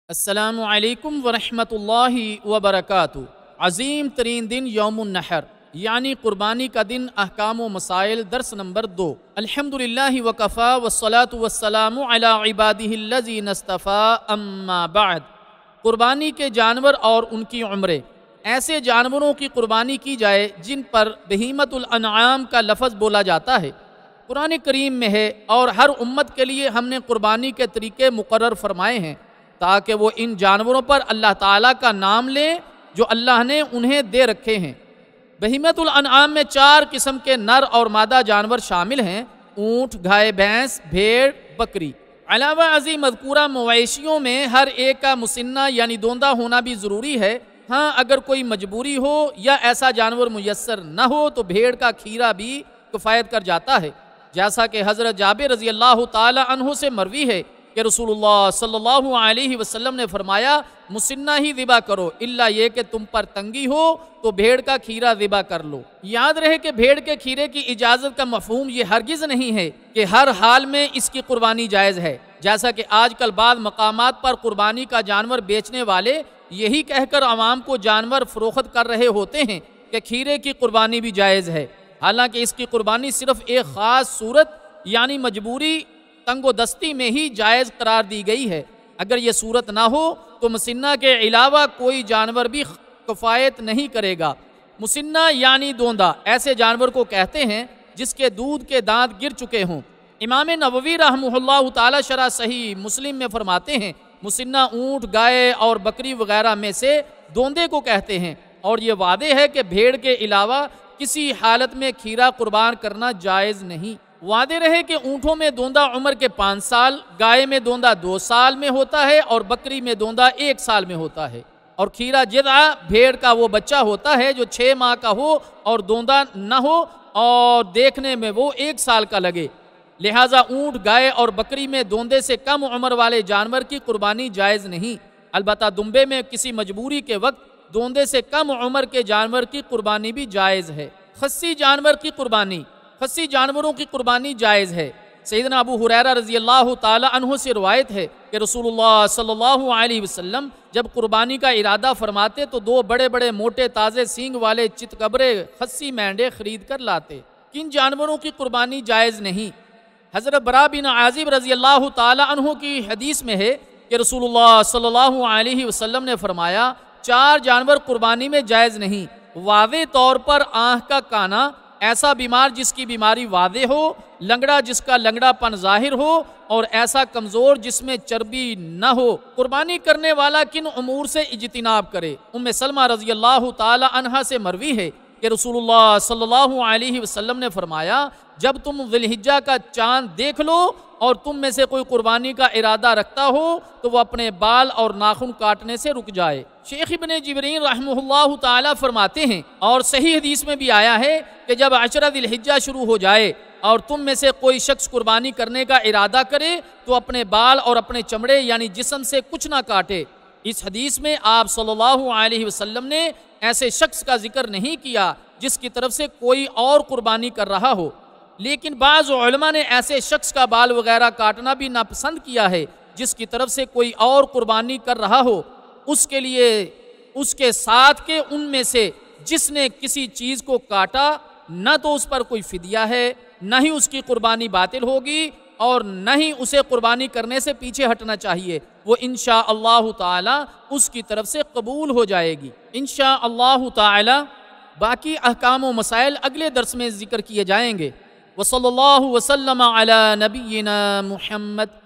السلام علیکم ورحمۃ اللہ وبرکاتہ۔ عظیم ترین دن یوم النحر یعنی قربانی کا دن، احکام و مسائل، درس نمبر 2۔ الحمدللہ وکفا والصلاة والسلام علی عبادہ الذین اصطفیٰ، اما بعد۔ قربانی کے جانور اور ان کی عمریں۔ ایسے جانوروں کی قربانی کی جائے جن پر بہیمۃ الانعام کا لفظ بولا جاتا ہے، قرآن کریم میں ہے، اور ہر امت کے لیے ہم نے قربانی کے طریقے مقرر فرمائے ہیں تاکہ وہ ان جانوروں پر اللہ تعالیٰ کا نام لیں جو اللہ نے انہیں دے رکھے ہیں۔ بہیمۃ الانعام میں 4 قسم کے نر اور مادہ جانور شامل ہیں: اونٹ، گائے، بھینس، بھیڑ، بکری۔ علاوہ ازیں مذکورہ مویشیوں میں ہر ایک کا مسنہ یعنی دوندہ ہونا بھی ضروری ہے۔ ہاں، اگر کوئی مجبوری ہو یا ایسا جانور میسر نہ ہو تو بھیڑ کا کھیرا بھی کفایت کر جاتا ہے، جیسا کہ حضرت جابر رضی اللہ تعالی عنہ سے مروی ہے کہ رسول اللہ صلی اللہ علیہ وسلم نے فرمایا، مسنہ ہی ذبح کرو، الا یہ کہ تم پر تنگی ہو تو بھیڑ کا کھیرا ذبح کر لو۔ یاد رہے کہ بھیڑ کے کھیرے کی اجازت کا مفہوم یہ ہرگز نہیں ہے کہ ہر حال میں اس کی قربانی جائز ہے، جیسا کہ آج کل بعض مقامات پر قربانی کا جانور بیچنے والے یہی کہہ کر عوام کو جانور فروخت کر رہے ہوتے ہیں کہ کھیرے کی قربانی بھی جائز ہے، حالانکہ اس کی قربانی صرف ایک خاص صورت یعنی مجبوری تنگ و دستی میں ہی جائز قرار دی گئی ہے۔ اگر یہ صورت نہ ہو تو مسنہ کے علاوہ کوئی جانور بھی کفایت نہیں کرے گا۔ مسنہ یعنی دوندہ ایسے جانور کو کہتے ہیں جس کے دودھ کے دانت گر چکے ہوں۔ امام نووی رحمہ اللہ تعالی شرح صحیح مسلم میں فرماتے ہیں، مسنہ اونٹ، گائے اور بکری وغیرہ میں سے دوندے کو کہتے ہیں، اور یہ واضح ہے کہ بھیڑ کے علاوہ کسی حالت میں کھیرا قربان کرنا جائز نہیں۔ واضح رہے کہ اونٹوں میں دوندہ عمر کے 5 سال، گائے میں دوندہ 2 سال میں ہوتا ہے اور بکری میں دوندہ 1 سال میں ہوتا ہے، اور کھیرا جذع بھیڑ کا وہ بچہ ہوتا ہے جو 6 ماہ کا ہو اور دوندہ نہ ہو اور دیکھنے میں وہ 1 سال کا لگے۔ لہٰذا اونٹ، گائے اور بکری میں دوندے سے کم عمر والے جانور کی قربانی جائز نہیں۔ البتہ دمبے میں کسی مجبوری کے وقت دوندے سے کم عمر کے جانور کی قربانی بھی جائز ہے۔ خصی جانور کی قربانی۔ خصی جانوروں کی قربانی جائز ہے۔ سیدنا ابو ہریرہ رضی اللہ تعالی عنہ سے روایت ہے کہ رسول اللہ صلی اللہ علیہ وسلم جب قربانی کا ارادہ فرماتے تو 2 بڑے بڑے موٹے تازے سینگ والے چتکبرے خصی مینڈے خرید کر لاتے۔ کن جانوروں کی قربانی جائز نہیں؟ حضرت براء بن عازب رضی اللہ تعالی عنہ کی حدیث میں ہے کہ رسول اللہ صلی اللہ علیہ وسلم نے فرمایا، 4 جانور قربانی میں جائز نہیں: واضح طور پر آنکھ کا کانا، ایسا بیمار جس کی بیماری واضح ہو، لنگڑا جس کا لنگڑا پن ظاہر ہو، اور ایسا کمزور جس میں چربی نہ ہو۔ قربانی کرنے والا کن امور سے اجتناب کرے؟ ام سلمہ رضی اللہ تعالی عنہا سے مروی ہے کہ رسول اللہ صلی اللہ علیہ وسلم نے فرمایا، جب تم ذی الحجہ کا چاند دیکھ لو اور تم میں سے کوئی قربانی کا ارادہ رکھتا ہو تو وہ اپنے بال اور ناخن کاٹنے سے رک جائے۔ شیخ ابن جبرین رحمہ اللہ تعالی فرماتے ہیں، اور صحیح حدیث میں بھی آیا ہے کہ جب عشرہ ذی الحجہ شروع ہو جائے اور تم میں سے کوئی شخص قربانی کرنے کا ارادہ کرے تو اپنے بال اور اپنے چمڑے یعنی جسم سے کچھ نہ کاٹے۔ اس حدیث میں آپ صلی اللہ علیہ وسلم نے ایسے شخص کا ذکر نہیں کیا جس کی طرف سے کوئی اور قربانی کر رہا ہو، لیکن بعض علماء نے ایسے شخص کا بال وغیرہ کاٹنا بھی ناپسند کیا ہے جس کی طرف سے کوئی اور قربانی کر رہا ہو، اس کے لیے اس کے ساتھ کے ان میں سے جس نے کسی چیز کو کاٹا نہ تو اس پر کوئی فدیہ ہے، نہ ہی اس کی قربانی باطل ہوگی، اور نہ ہی اسے قربانی کرنے سے پیچھے ہٹنا چاہیے، وہ انشاءاللہ تعالی اس کی طرف سے قبول ہو جائے گی انشاءاللہ تعالی۔ باقی احکام و مسائل اگلے درس میں ذکر کیے جائیں گے۔ وصلی اللہ وسلم علی نبینا محمد۔